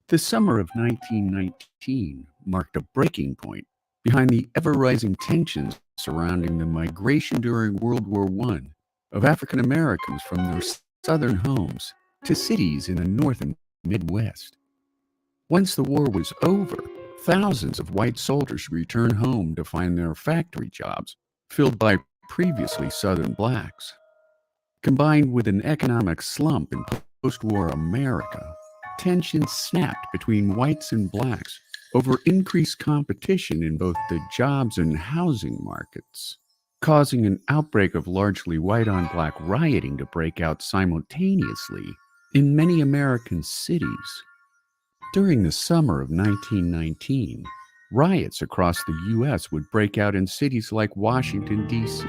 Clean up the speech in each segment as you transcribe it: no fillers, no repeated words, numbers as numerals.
The summer of 1919 marked a breaking point behind the ever-rising tensions surrounding the migration during World War I of African Americans from their southern homes to cities in the North and Midwest. Once the war was over, thousands of white soldiers returned home to find their factory jobs filled by previously Southern blacks. Combined with an economic slump in post-war America, tensions snapped between whites and blacks over increased competition in both the jobs and housing markets, causing an outbreak of largely white-on-black rioting to break out simultaneously in many American cities. During the summer of 1919, riots across the U.S. would break out in cities like Washington, D.C.,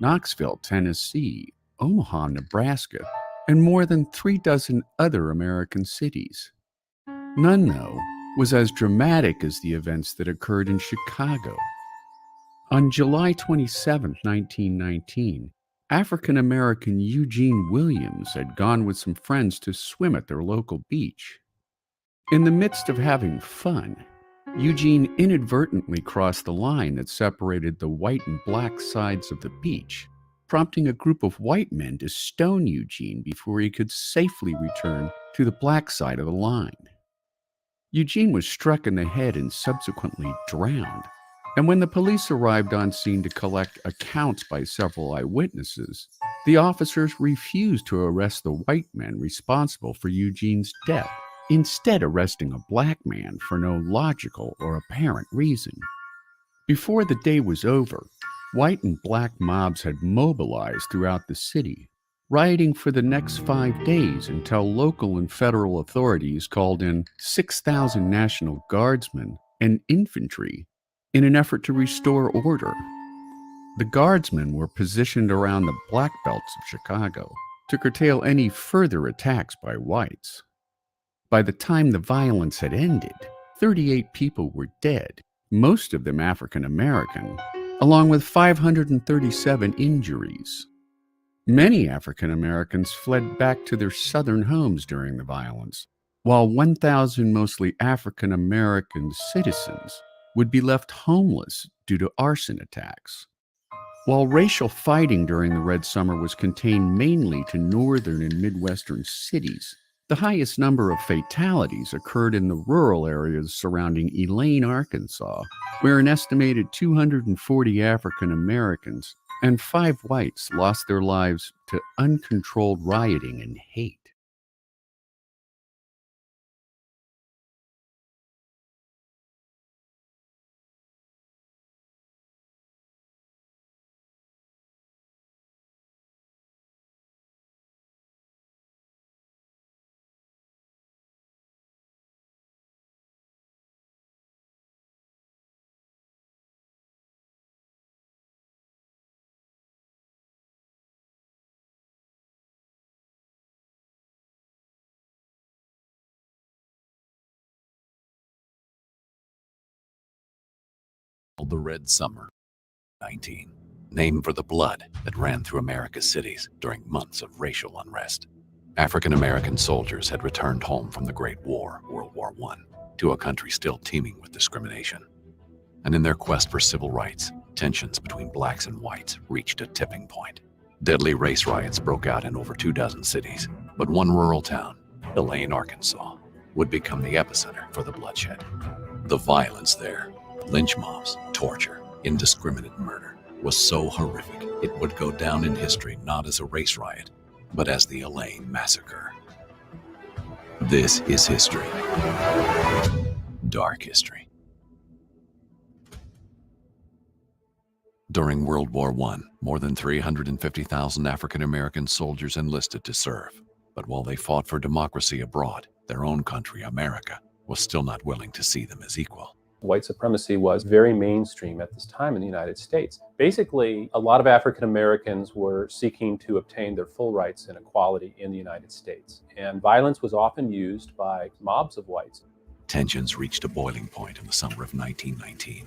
Knoxville, Tennessee, Omaha, Nebraska, and more than 36 other American cities. None, though, was as dramatic as the events that occurred in Chicago. On July 27, 1919, African-American Eugene Williams had gone with some friends to swim at their local beach. In the midst of having fun, Eugene inadvertently crossed the line that separated the white and black sides of the beach, prompting a group of white men to stone Eugene before he could safely return to the black side of the line. Eugene was struck in the head and subsequently drowned, and when the police arrived on scene to collect accounts by several eyewitnesses, the officers refused to arrest the white men responsible for Eugene's death, instead arresting a black man for no logical or apparent reason. Before the day was over, white and black mobs had mobilized throughout the city, rioting for the next 5 days until local and federal authorities called in 6,000 National Guardsmen and infantry in an effort to restore order. The Guardsmen were positioned around the black belts of Chicago to curtail any further attacks by whites. By the time the violence had ended, 38 people were dead, most of them African American, along with 537 injuries. Many African Americans fled back to their southern homes during the violence, while 1,000 mostly African American citizens would be left homeless due to arson attacks. While racial fighting during the Red Summer was contained mainly to northern and midwestern cities, the highest number of fatalities occurred in the rural areas surrounding Elaine, Arkansas, where an estimated 240 African Americans and 5 whites lost their lives to uncontrolled rioting and hate. The Red Summer, 19, named for the blood that ran through America's cities during months of racial unrest. African American soldiers had returned home from the Great War, World War I, to a country still teeming with discrimination. And in their quest for civil rights, tensions between blacks and whites reached a tipping point. Deadly race riots broke out in over 24 cities, but one rural town, Elaine, Arkansas, would become the epicenter for the bloodshed. The violence there, lynch mobs, torture, indiscriminate murder, was so horrific it would go down in history not as a race riot, but as the Elaine Massacre. This is history. Dark history. During World War I, more than 350,000 African American soldiers enlisted to serve. But while they fought for democracy abroad, their own country, America, was still not willing to see them as equal. White supremacy was very mainstream at this time in the United States. Basically, a lot of African Americans were seeking to obtain their full rights and equality in the United States, and violence was often used by mobs of whites. Tensions reached a boiling point in the summer of 1919.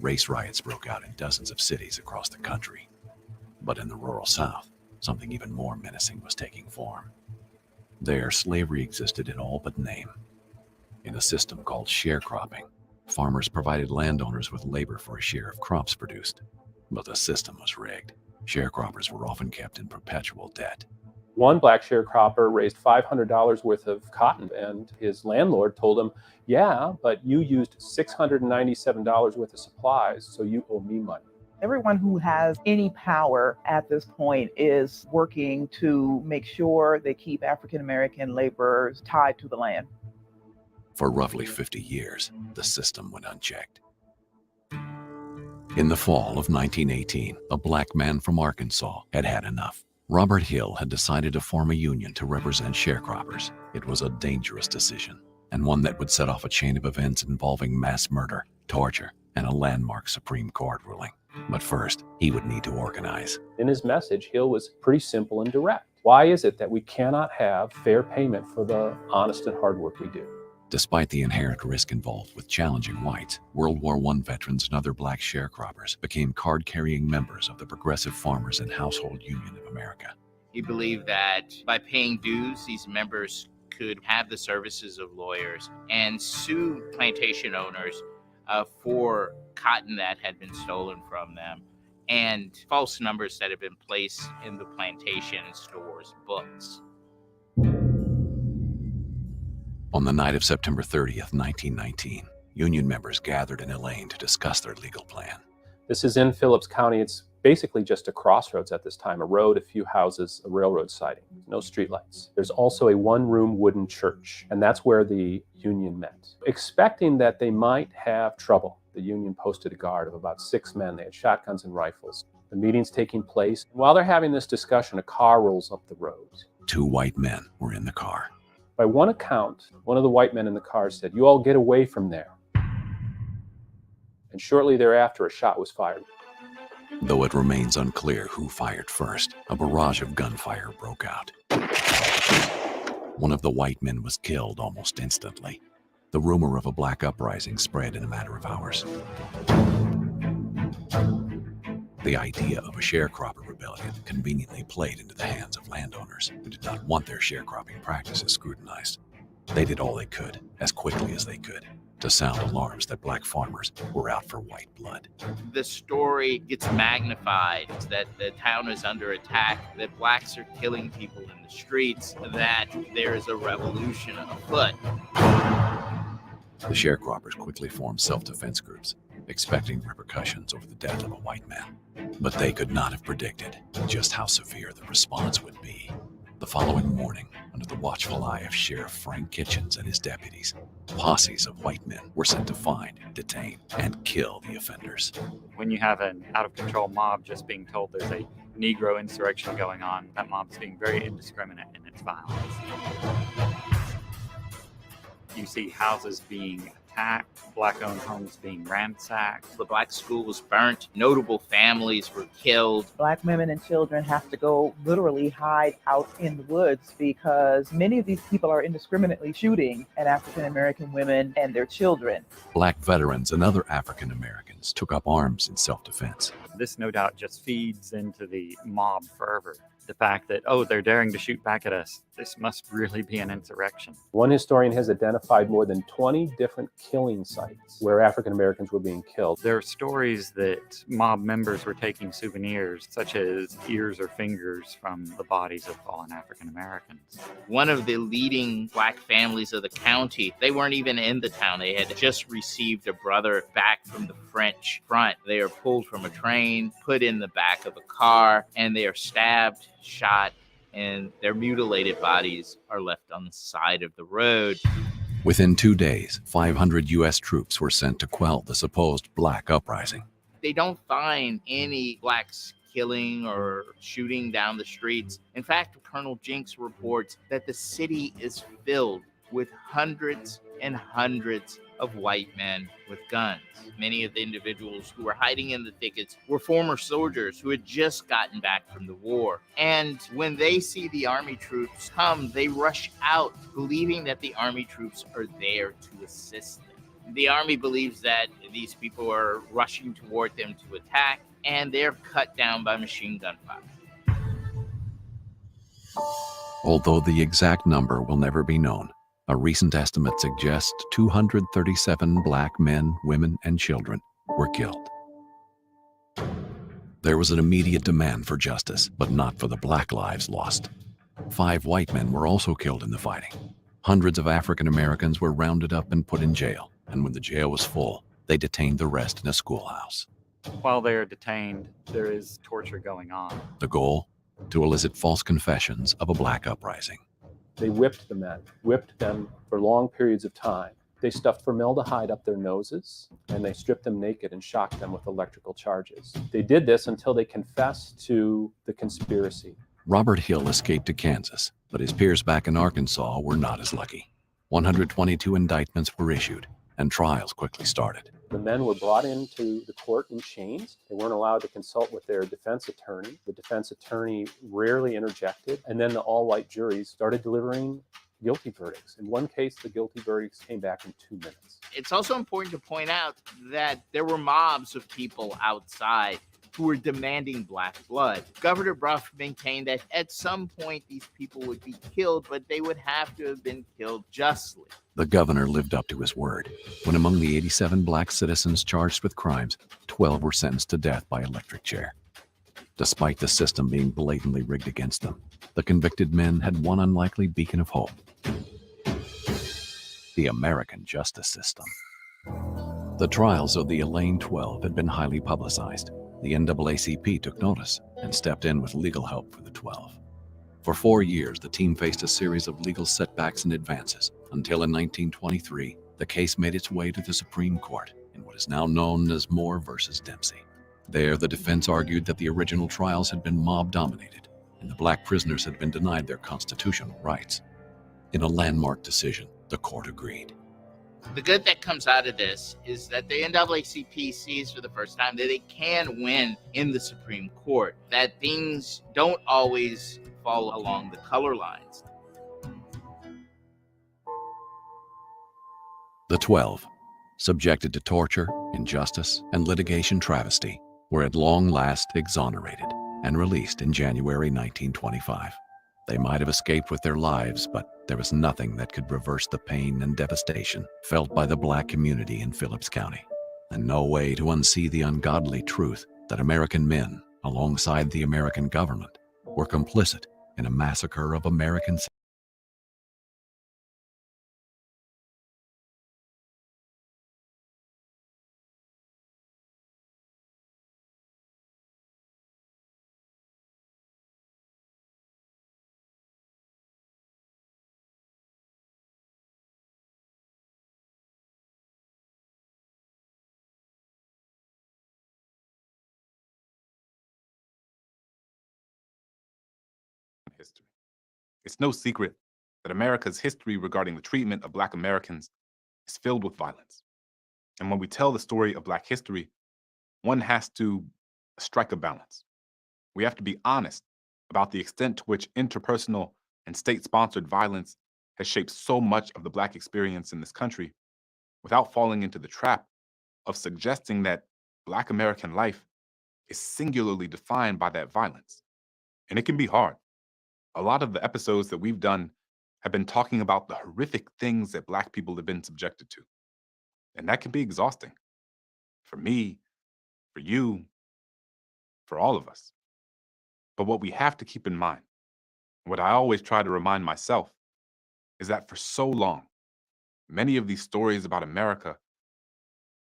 Race riots broke out in dozens of cities across the country. But in the rural South, something even more menacing was taking form. There, slavery existed in all but name. in a system called sharecropping. Farmers provided landowners with labor for a share of crops produced. But the system was rigged. Sharecroppers were often kept in perpetual debt. One black sharecropper raised $500 worth of cotton, and his landlord told him, "Yeah, but you used $697 worth of supplies, so you owe me money." Everyone who has any power at this point is working to make sure they keep African American laborers tied to the land. For roughly 50 years, the system went unchecked. In the fall of 1918, a black man from Arkansas had had enough. Robert Hill had decided to form a union to represent sharecroppers. It was a dangerous decision, and one that would set off a chain of events involving mass murder, torture, and a landmark Supreme Court ruling. But first, he would need to organize. In his message, Hill was pretty simple and direct. Why is it that we cannot have fair payment for the honest and hard work we do? Despite the inherent risk involved with challenging whites, World War I veterans and other black sharecroppers became card-carrying members of the Progressive Farmers and Household Union of America. He believed that by paying dues, these members could have the services of lawyers and sue plantation owners for cotton that had been stolen from them and false numbers that had been placed in the plantation stores' books. On the night of September 30th, 1919, Union members gathered in Elaine to discuss their legal plan. This is in Phillips County. It's basically just a crossroads at this time, a road, a few houses, a railroad siding, no streetlights. There's also a one-room wooden church, and that's where the Union met. Expecting that they might have trouble, the Union posted a guard of about 6 men. They had shotguns and rifles. The meeting's taking place. While they're having this discussion, a car rolls up the road. 2 white men were in the car. By one account, one of the white men in the car said, "You all get away from there." And shortly thereafter, a shot was fired. Though it remains unclear who fired first, a barrage of gunfire broke out. One of the white men was killed almost instantly. The rumor of a black uprising spread in a matter of hours. The idea of a sharecropper rebellion conveniently played into the hands of landowners who did not want their sharecropping practices scrutinized. They did all they could, as quickly as they could, to sound alarms that black farmers were out for white blood. The story gets magnified that the town is under attack, that blacks are killing people in the streets, that there is a revolution afoot. The sharecroppers quickly formed self-defense groups, expecting repercussions over the death of a white man. But they could not have predicted just how severe the response would be. The following morning, under the watchful eye of Sheriff Frank Kitchens and his deputies, posses of white men were sent to find, detain, and kill the offenders. When you have an out-of-control mob just being told there's a Negro insurrection going on, that mob's being very indiscriminate in its violence. You see houses being attacked, black-owned homes being ransacked. The black school was burnt. Notable families were killed. Black women and children have to go literally hide out in the woods because many of these people are indiscriminately shooting at African American women and their children. Black veterans and other African Americans took up arms in self-defense. This no doubt just feeds into the mob fervor. The fact that, oh, they're daring to shoot back at us. This must really be an insurrection. One historian has identified more than 20 different killing sites where African Americans were being killed. There are stories that mob members were taking souvenirs, such as ears or fingers from the bodies of fallen African Americans. One of the leading black families of the county, they weren't even in the town. They had just received a brother back from the French front. They are pulled from a train, put in the back of a car, and they are stabbed, shot, and their mutilated bodies are left on the side of the road. Within 2 days, 500 U.S. troops were sent to quell the supposed black uprising. They don't find any blacks killing or shooting down the streets. In fact, Colonel Jenks reports that the city is filled with hundreds and hundreds of white men with guns. Many of the individuals who were hiding in the thickets were former soldiers who had just gotten back from the war. And when they see the army troops come, they rush out, believing that the army troops are there to assist them. The army believes that these people are rushing toward them to attack, and they're cut down by machine gun fire. Although the exact number will never be known, A recent estimate suggests 237 black men, women, and children were killed. There was an immediate demand for justice, but not for the black lives lost. 5 white men were also killed in the fighting. Hundreds of African Americans were rounded up and put in jail, and when the jail was full, they detained the rest in a schoolhouse. While they are detained, there is torture going on. The goal? To elicit false confessions of a black uprising. They whipped the men, whipped them for long periods of time. They stuffed formaldehyde up their noses, and they stripped them naked and shocked them with electrical charges. They did this until they confessed to the conspiracy. Robert Hill escaped to Kansas, but his peers back in Arkansas were not as lucky. 122 indictments were issued, and trials quickly started. The men were brought into the court in chains. They weren't allowed to consult with their defense attorney. The defense attorney rarely interjected, and then the all-white juries started delivering guilty verdicts. In one case, the guilty verdicts came back in 2 minutes. It's also important to point out that there were mobs of people outside who were demanding black blood. Governor Bruff maintained that at some point these people would be killed, but they would have to have been killed justly. The governor lived up to his word. When among the 87 black citizens charged with crimes, 12 were sentenced to death by electric chair. Despite the system being blatantly rigged against them, the convicted men had one unlikely beacon of hope: the American justice system. The trials of the Elaine 12 had been highly publicized. The NAACP took notice and stepped in with legal help for the 12. For 4 years, the team faced a series of legal setbacks and advances, until in 1923, the case made its way to the Supreme Court in what is now known as Moore versus Dempsey. There, the defense argued that the original trials had been mob-dominated, and the black prisoners had been denied their constitutional rights. In a landmark decision, the court agreed. The good that comes out of this is that the NAACP sees for the first time that it can win in the Supreme Court, that things don't always fall along the color lines. The 12, subjected to torture, injustice, and litigation travesty, were at long last exonerated and released in January 1925. They might have escaped with their lives, but there was nothing that could reverse the pain and devastation felt by the black community in Phillips County, and no way to unsee the ungodly truth that American men, alongside the American government, were complicit in a massacre of American citizens. History. It's no secret that America's history regarding the treatment of Black Americans is filled with violence. And when we tell the story of Black history, one has to strike a balance. We have to be honest about the extent to which interpersonal and state-sponsored violence has shaped so much of the Black experience in this country, without falling into the trap of suggesting that Black American life is singularly defined by that violence. And it can be hard. A lot of the episodes that we've done have been talking about the horrific things that Black people have been subjected to. And that can be exhausting. For me, for you, for all of us. But what we have to keep in mind, what I always try to remind myself, is that for so long, many of these stories about America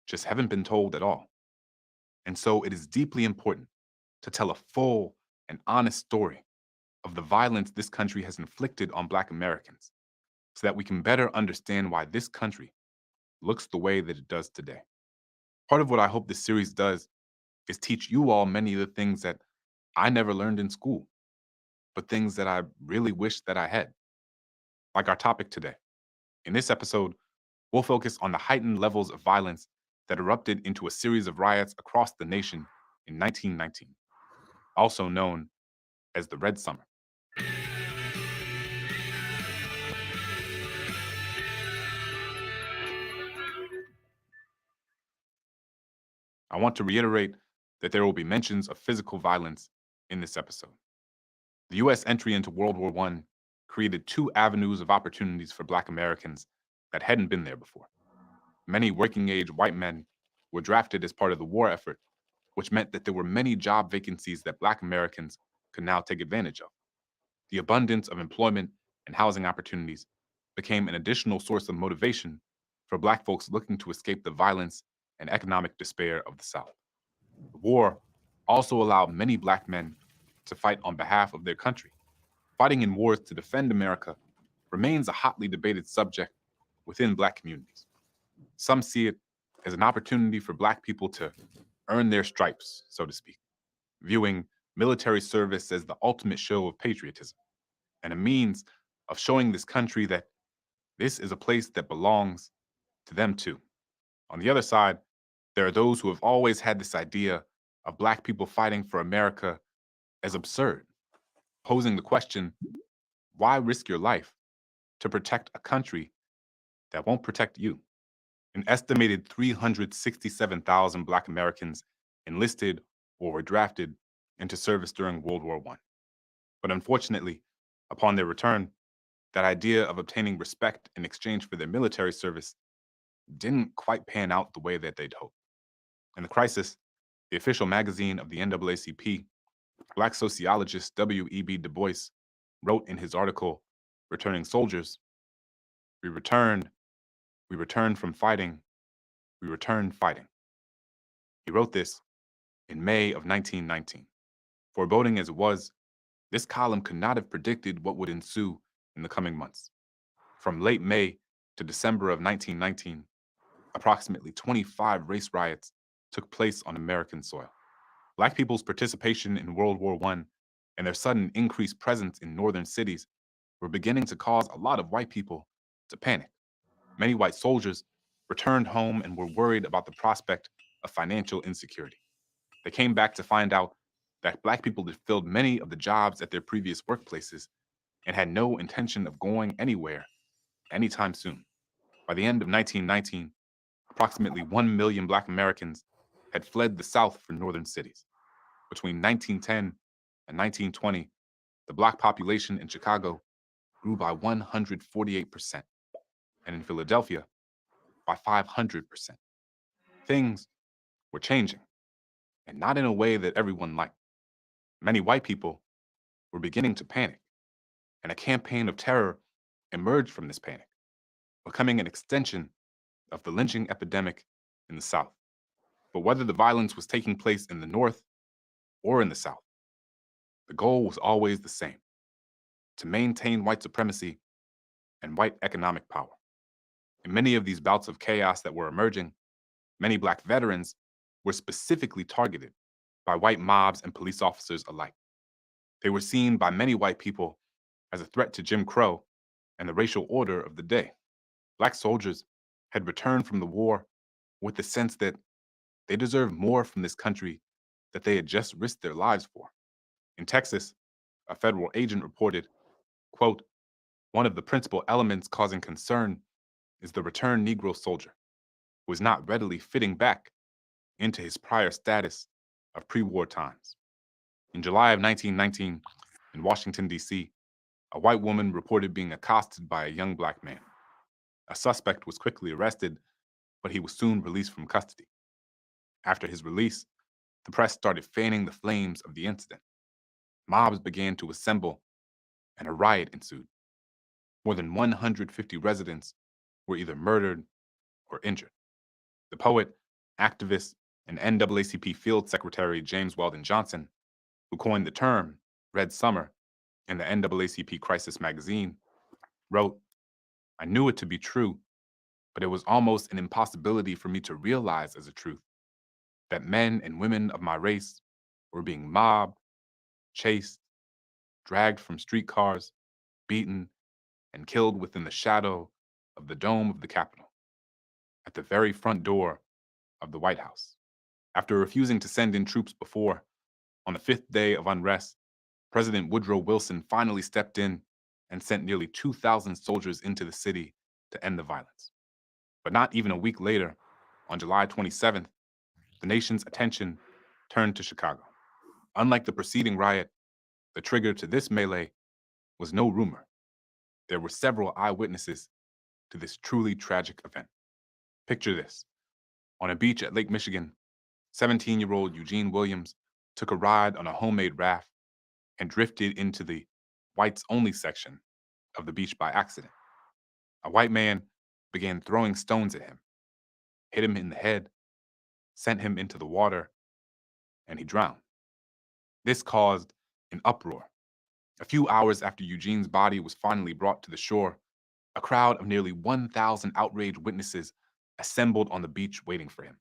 just haven't been told at all. And so it is deeply important to tell a full and honest story of the violence this country has inflicted on Black Americans, so that we can better understand why this country looks the way that it does today. Part of what I hope this series does is teach you all many of the things that I never learned in school, but things that I really wish that I had. Like our topic today. In this episode, we'll focus on the heightened levels of violence that erupted into a series of riots across the nation in 1919, also known as the Red Summer. I want to reiterate that there will be mentions of physical violence in this episode. The U.S. entry into World War I created two avenues of opportunities for Black Americans that hadn't been there before. Many working-age white men were drafted as part of the war effort, which meant that there were many job vacancies that Black Americans could now take advantage of. The abundance of employment and housing opportunities became an additional source of motivation for Black folks looking to escape the violence and economic despair of the South. The war also allowed many Black men to fight on behalf of their country. Fighting in wars to defend America remains a hotly debated subject within Black communities. Some see it as an opportunity for Black people to earn their stripes, so to speak, viewing military service as the ultimate show of patriotism and a means of showing this country that this is a place that belongs to them too. On the other side, there are those who have always had this idea of Black people fighting for America as absurd, posing the question, why risk your life to protect a country that won't protect you? An estimated 367,000 Black Americans enlisted or were drafted into service during World War I. But unfortunately, upon their return, that idea of obtaining respect in exchange for their military service didn't quite pan out the way that they'd hoped. In the crisis, the official magazine of the NAACP, Black sociologist W.E.B. Du Bois wrote in his article, Returning Soldiers, we returned from fighting, we returned fighting. He wrote this in May of 1919. Foreboding as it was, this column could not have predicted what would ensue in the coming months. From late May to December of 1919, approximately 25 race riots took place on American soil. Black people's participation in World War I and their sudden increased presence in northern cities were beginning to cause a lot of white people to panic. Many white soldiers returned home and were worried about the prospect of financial insecurity. They came back to find out that Black people had filled many of the jobs at their previous workplaces and had no intention of going anywhere anytime soon. By the end of 1919, approximately 1 million Black Americans had fled the South for northern cities. Between 1910 and 1920, the Black population in Chicago grew by 148%, and in Philadelphia by 500%. Things were changing, and not in a way that everyone liked. Many white people were beginning to panic, and a campaign of terror emerged from this panic, becoming an extension of the lynching epidemic in the South. But whether the violence was taking place in the North or in the South, the goal was always the same: to maintain white supremacy and white economic power. In many of these bouts of chaos that were emerging, many Black veterans were specifically targeted by white mobs and police officers alike. They were seen by many white people as a threat to Jim Crow and the racial order of the day. Black soldiers had returned from the war with the sense that they deserved more from this country that they had just risked their lives for. In Texas, a federal agent reported, quote, one of the principal elements causing concern is the returned Negro soldier, who is not readily fitting back into his prior status of pre-war times. In July of 1919, in Washington, D.C., a white woman reported being accosted by a young Black man. A suspect was quickly arrested, but he was soon released from custody. After his release, the press started fanning the flames of the incident. Mobs began to assemble, and a riot ensued. More than 150 residents were either murdered or injured. The poet, activist, and NAACP Field Secretary James Weldon Johnson, who coined the term Red Summer in the NAACP Crisis magazine, wrote, I knew it to be true, but it was almost an impossibility for me to realize as a truth that men and women of my race were being mobbed, chased, dragged from streetcars, beaten, and killed within the shadow of the dome of the Capitol, at the very front door of the White House. After refusing to send in troops before, on the fifth day of unrest, President Woodrow Wilson finally stepped in and sent nearly 2,000 soldiers into the city to end the violence. But not even a week later, on July 27th, the nation's attention turned to Chicago. Unlike the preceding riot, the trigger to this melee was no rumor. There were several eyewitnesses to this truly tragic event. Picture this. On a beach at Lake Michigan, 17-year-old Eugene Williams took a ride on a homemade raft and drifted into the whites-only section of the beach by accident. A white man began throwing stones at him, hit him in the head, sent him into the water, and he drowned. This caused an uproar. A few hours after Eugene's body was finally brought to the shore, a crowd of nearly 1,000 outraged witnesses assembled on the beach waiting for him.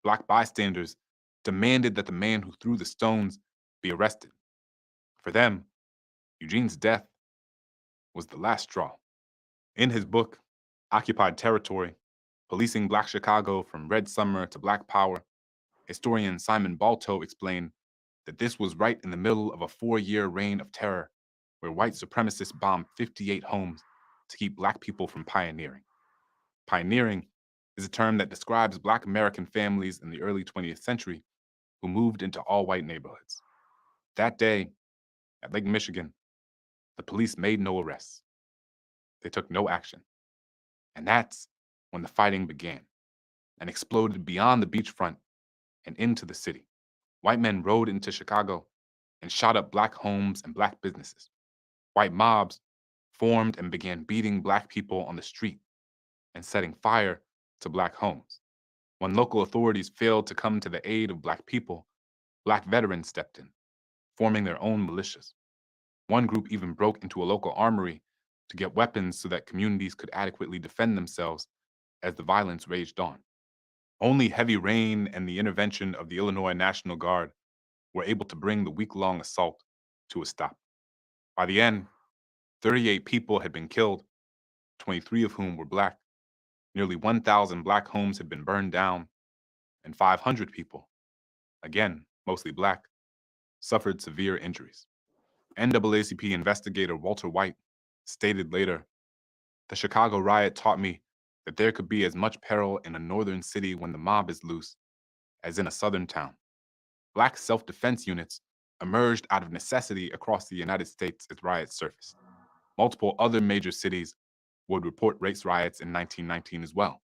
Black bystanders demanded that the man who threw the stones be arrested. For them, Eugene's death was the last straw. In his book, Occupied Territory, Policing Black Chicago from Red Summer to Black Power, historian Simon Balto explained that this was right in the middle of a 4-year reign of terror where white supremacists bombed 58 homes to keep Black people from pioneering. Pioneering is a term that describes Black American families in the early 20th century who moved into all-white neighborhoods. That day, at Lake Michigan, the police made no arrests. They took no action. And that's when the fighting began and exploded beyond the beachfront and into the city. White men rode into Chicago and shot up Black homes and Black businesses. White mobs formed and began beating Black people on the street and setting fire to Black homes. When local authorities failed to come to the aid of Black people, Black veterans stepped in, forming their own militias. One group even broke into a local armory to get weapons so that communities could adequately defend themselves as the violence raged on. Only heavy rain and the intervention of the Illinois National Guard were able to bring the week-long assault to a stop. By the end, 38 people had been killed, 23 of whom were Black. Nearly 1,000 Black homes had been burned down, and 500 people, again, mostly Black, suffered severe injuries. NAACP investigator Walter White stated later, "The Chicago riot taught me that there could be as much peril in a northern city when the mob is loose as in a southern town." Black self-defense units emerged out of necessity across the United States as riots surfaced. Multiple other major cities would report race riots in 1919 as well.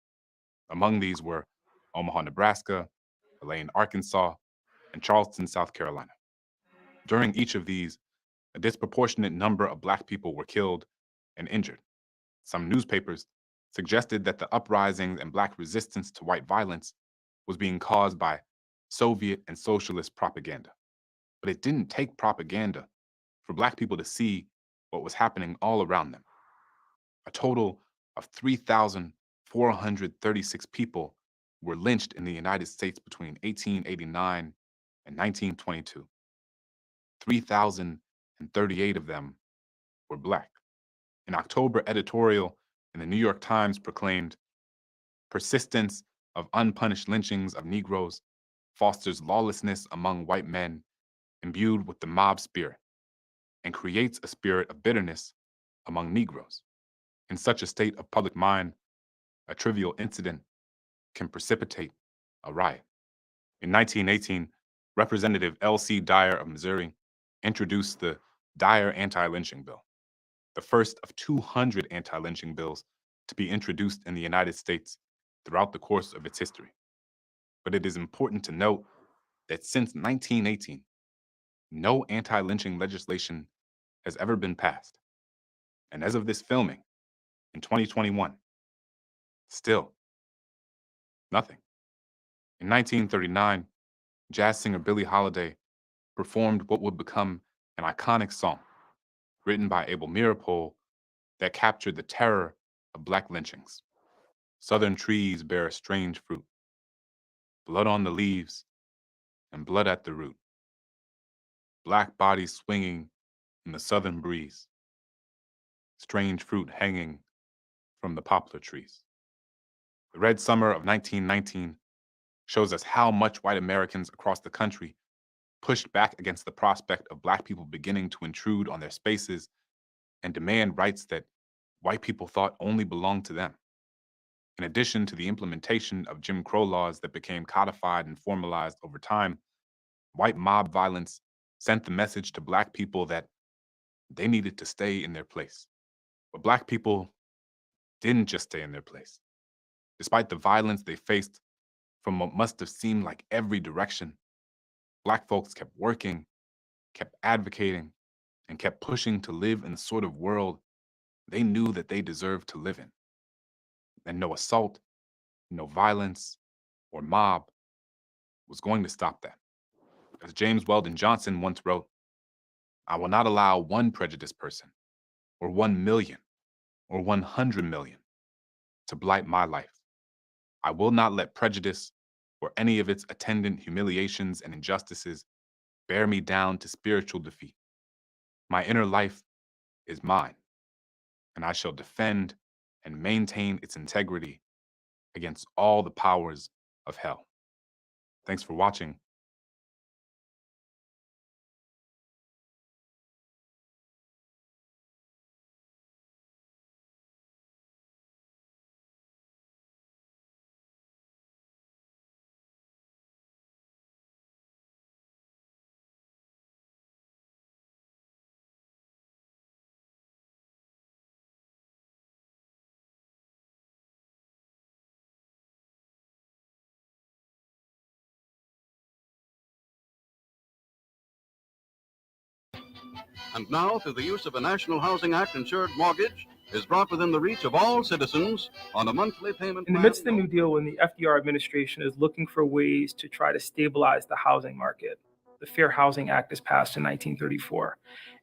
Among these were Omaha, Nebraska, Elaine, Arkansas, and Charleston, South Carolina. During each of these, a disproportionate number of Black people were killed and injured. Some newspapers suggested that the uprisings and Black resistance to white violence was being caused by Soviet and socialist propaganda. But it didn't take propaganda for Black people to see what was happening all around them. A total of 3,436 people were lynched in the United States between 1889 and 1922. 3,038 of them were Black. An October editorial in the New York Times proclaimed, "Persistence of unpunished lynchings of Negroes fosters lawlessness among white men imbued with the mob spirit and creates a spirit of bitterness among Negroes. In such a state of public mind, a trivial incident can precipitate a riot." In 1918, Representative L.C. Dyer of Missouri introduced the Dyer Anti-Lynching Bill, the first of 200 anti-lynching bills to be introduced in the United States throughout the course of its history. But it is important to note that since 1918, no anti-lynching legislation has ever been passed. And as of this filming, in 2021, still nothing. In 1939, jazz singer Billie Holiday performed what would become an iconic song written by Abel Meeropol that captured the terror of Black lynchings. Southern trees bear a strange fruit, blood on the leaves and blood at the root. Black bodies swinging in the southern breeze, strange fruit hanging from the poplar trees. The Red Summer of 1919 shows us how much white Americans across the country pushed back against the prospect of Black people beginning to intrude on their spaces and demand rights that white people thought only belonged to them. In addition to the implementation of Jim Crow laws that became codified and formalized over time, white mob violence sent the message to Black people that they needed to stay in their place. But Black people didn't just stay in their place. Despite the violence they faced from what must have seemed like every direction, Black folks kept working, kept advocating, and kept pushing to live in the sort of world they knew that they deserved to live in. And no assault, no violence, or mob was going to stop that. As James Weldon Johnson once wrote, "I will not allow one prejudiced person, or 1 million, or 100 million to blight my life. I will not let prejudice or any of its attendant humiliations and injustices bear me down to spiritual defeat. My inner life is mine, and I shall defend and maintain its integrity against all the powers of hell." Thanks for watching. And now, through the use of a National Housing Act insured mortgage, is brought within the reach of all citizens on a monthly payment In the plan. midst of the New Deal, when the FDR administration is looking for ways to try to stabilize the housing market, the Fair Housing Act is passed in 1934.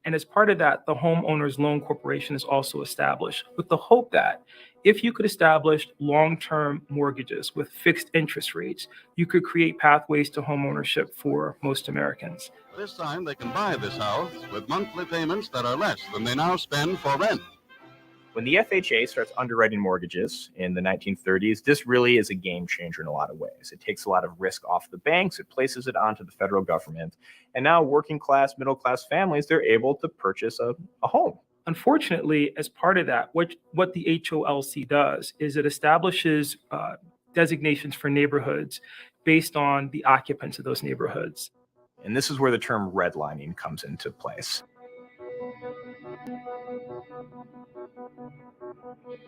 And as part of that, the Homeowners Loan Corporation is also established with the hope that if you could establish long-term mortgages with fixed interest rates, you could create pathways to homeownership for most Americans. This time they can buy this house with monthly payments that are less than they now spend for rent. When the FHA starts underwriting mortgages in the 1930s, this really is a game changer in a lot of ways. It takes a lot of risk off the banks, it places it onto the federal government, and now working class, middle class families, they're able to purchase a home. Unfortunately, as part of that, what the HOLC does is it establishes designations for neighborhoods based on the occupants of those neighborhoods. And this is where the term redlining comes into place.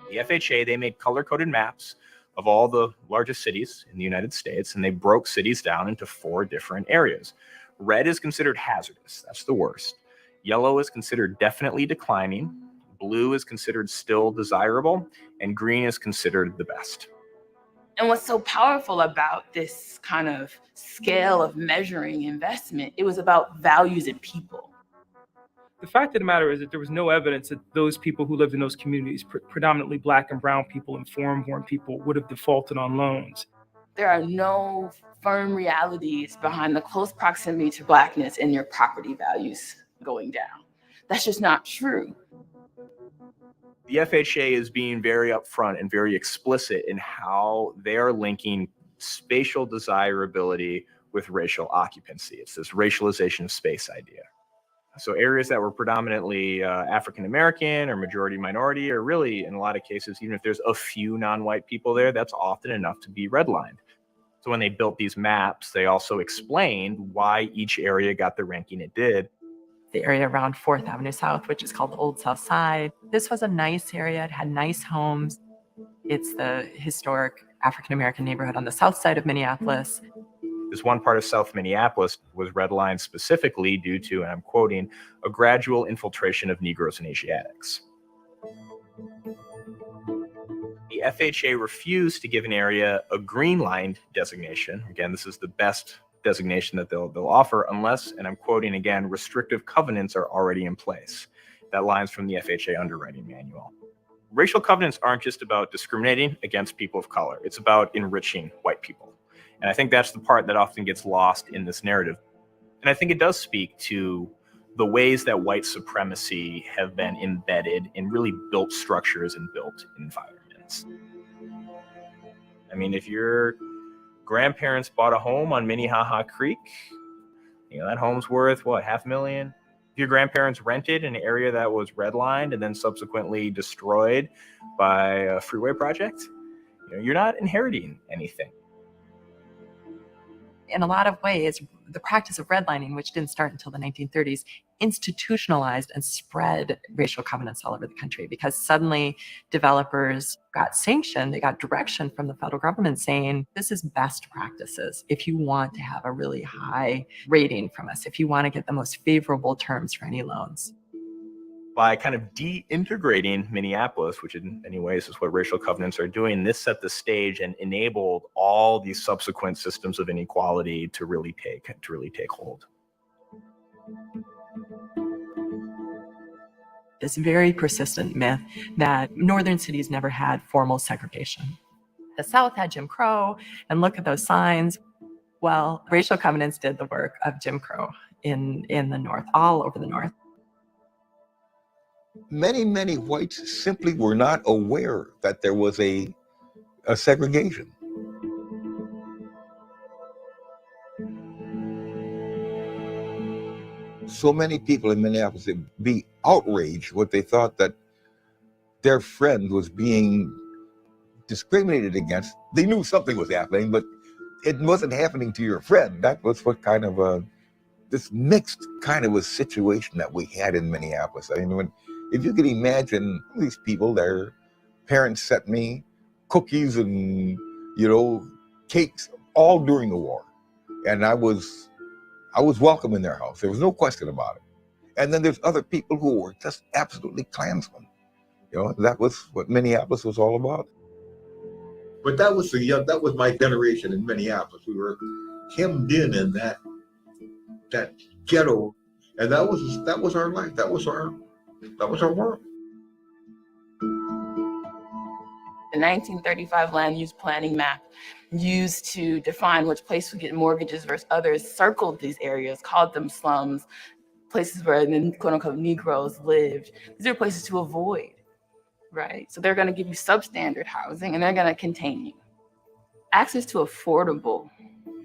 The FHA, they made color-coded maps of all the largest cities in the United States, and they broke cities down into 4 different areas. Red is considered hazardous. That's the worst. Yellow is considered definitely declining. Blue is considered still desirable, and green is considered the best. And what's so powerful about this kind of scale of measuring investment, it was about values and people. The fact of the matter is that there was no evidence that those people who lived in those communities, predominantly Black and brown people and foreign-born people, would have defaulted on loans. There are no firm realities behind the close proximity to Blackness and your property values going down. That's just not true. The FHA is being very upfront and very explicit in how they are linking spatial desirability with racial occupancy. It's this racialization of space idea. So areas that were predominantly African-American or majority minority, or really in a lot of cases, even if there's a few non-white people there, that's often enough to be redlined. So when they built these maps, they also explained why each area got the ranking it did. The area around 4th Avenue South, which is called the Old South Side. This was a nice area. It had nice homes. It's the historic African-American neighborhood on the south side of Minneapolis. This one part of South Minneapolis was redlined specifically due to, and I'm quoting, a gradual infiltration of Negroes and Asiatics. The FHA refused to give an area a green-lined designation. Again, this is the best designation that they'll offer unless, and I'm quoting again, restrictive covenants are already in place. That line's from the FHA underwriting manual. Racial covenants aren't just about discriminating against people of color. It's about enriching white people. And I think that's the part that often gets lost in this narrative. And I think it does speak to the ways that white supremacy have been embedded in really built structures and built environments. I mean, if your grandparents bought a home on Minnehaha Creek, that home's worth, what, $500,000? If your grandparents rented an area that was redlined and then subsequently destroyed by a freeway project, you're not inheriting anything. In a lot of ways, the practice of redlining, which didn't start until the 1930s, institutionalized and spread racial covenants all over the country, because suddenly developers got sanctioned, they got direction from the federal government saying, this is best practices. If you want to have a really high rating from us, if you want to get the most favorable terms for any loans. By kind of de-integrating Minneapolis, which in many ways is what racial covenants are doing, this set the stage and enabled all these subsequent systems of inequality to really take hold. This very persistent myth that northern cities never had formal segregation. The South had Jim Crow, and look at those signs. Well, racial covenants did the work of Jim Crow in the North, all over the North. Many whites simply were not aware that there was a segregation. So many people in Minneapolis would be outraged what they thought that their friend was being discriminated against. They knew something was happening, but it wasn't happening to your friend. That was what kind of this mixed kind of a situation that we had in Minneapolis. I mean, if you could imagine these people, their parents sent me cookies and, cakes all during the war. And I was welcome in their house. There was no question about it. And then there's other people who were just absolutely Klansmen. That was what Minneapolis was all about. But that was my generation in Minneapolis. We were hemmed in that ghetto, and that was our life. That was our world. The 1935 land use planning map used to define which place would get mortgages versus others circled these areas, called them slums, places where the quote-unquote Negroes lived. These are places to avoid, right? So they're going to give you substandard housing, and they're going to contain you. Access to affordable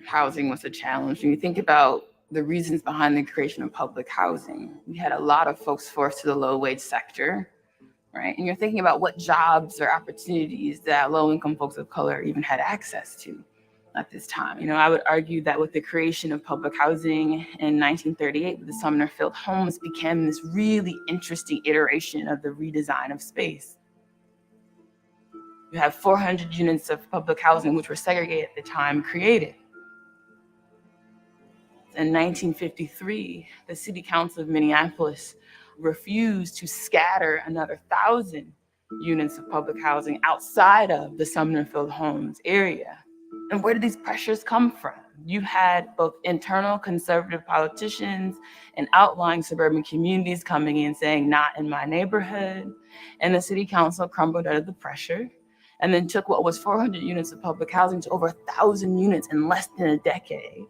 housing was a challenge. When you think about the reasons behind the creation of public housing, we had a lot of folks forced to the low-wage sector, right? And you're thinking about what jobs or opportunities that low-income folks of color even had access to at this time. I would argue that with the creation of public housing in 1938, with the Sumner Field homes, became this really interesting iteration of the redesign of space. You have 400 units of public housing, which were segregated at the time, created. In 1953, the City Council of Minneapolis refused to scatter another 1,000 units of public housing outside of the Sumner Field homes area. And where did these pressures come from? You had both internal conservative politicians and outlying suburban communities coming in saying, not in my neighborhood. And the city council crumbled under the pressure and then took what was 400 units of public housing to over 1,000 units in less than a decade.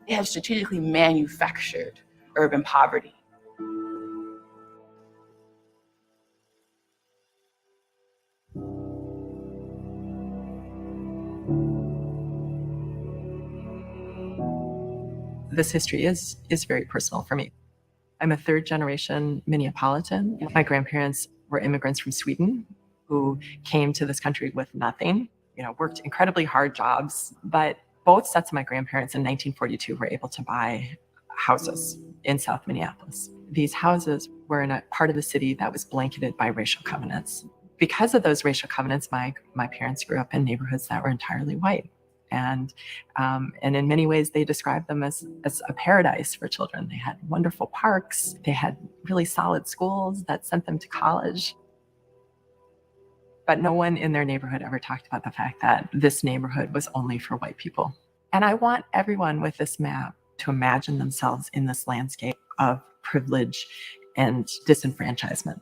They have strategically manufactured urban poverty. This history is very personal for me. I'm a third generation Minneapolitan. My grandparents were immigrants from Sweden who came to this country with nothing, worked incredibly hard jobs. But both sets of my grandparents in 1942 were able to buy houses in South Minneapolis. These houses were in a part of the city that was blanketed by racial covenants. Because of those racial covenants, my parents grew up in neighborhoods that were entirely white. And in many ways, they described them as a paradise for children. They had wonderful parks. They had really solid schools that sent them to college. But no one in their neighborhood ever talked about the fact that this neighborhood was only for white people. And I want everyone with this map to imagine themselves in this landscape of privilege and disenfranchisement.